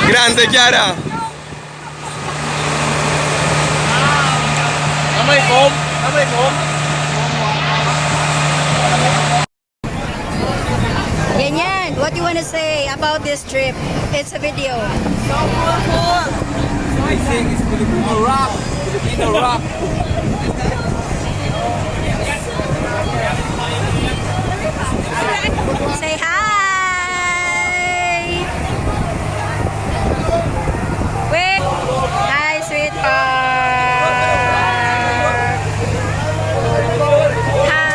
Grande Chiara! Namay kom! Namay kom! Yan. What do you want to say about this trip? It's a video. So cool! I think it's Filipino rock! Filipino rock! Say hi! Wait! Hi, sweetheart! Hi!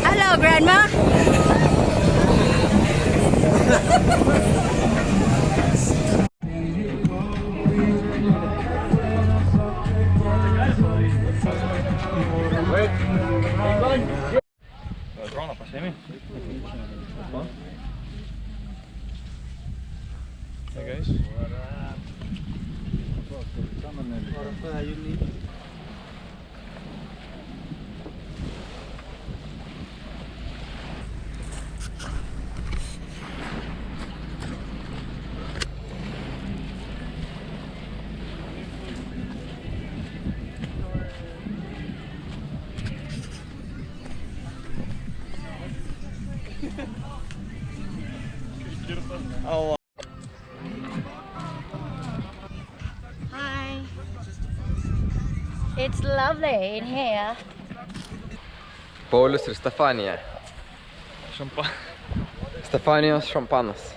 Hello, Grandma! Hey guys. Hi! It's lovely in here. Paulius ir Stefanija. Šampa. Stefanijos šampanas.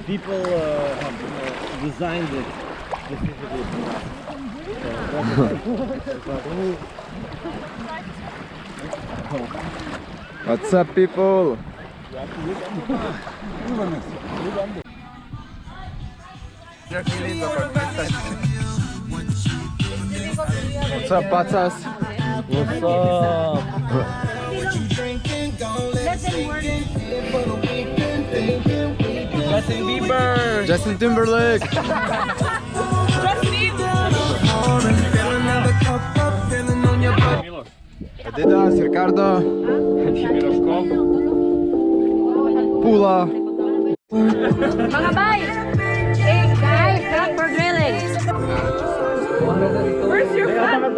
People have designed it specifically. What's up, people? What's up, patas? What's up? Justin Bieber! Justin Timberlake! Adidas, Ricardo! Pula! Mga bay! Hey guys, not for drilling! Where's your phone?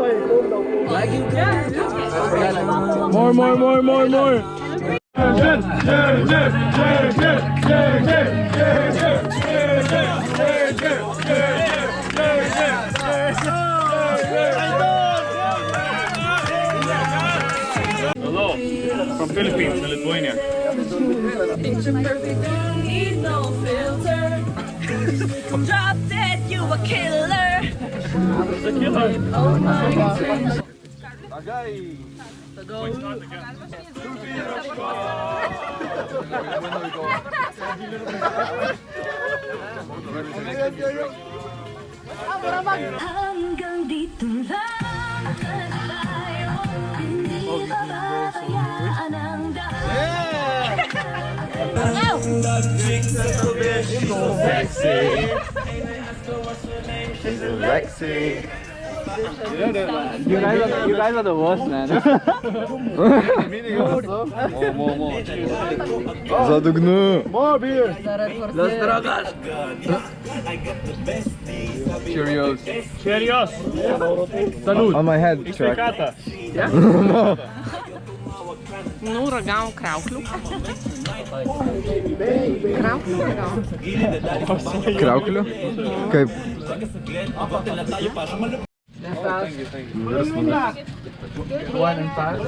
More! Hello, from Philippines, Lithuania. Picture perfect, don't need no filter. Drop dead, you a killer. It's a killer. Oh my God. I'm sexy. She's sexy. You guys are the worst, man. More. Zadugnu. More beer. Los drogas. Cheerios. Salud. On my head, Chuck. No. Nu, ragam krauklių. Krauklių ragam. Krauklių? Kaip? One and five.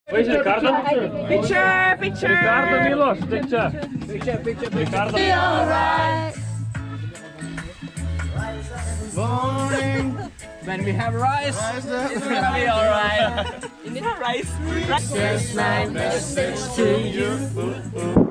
Where's Ricardo? Picture. Ricardo Milos, picture. Ricardo. Be alright. Morning. When we have rice, it's gonna be alright. You need rice. Here's my message to you.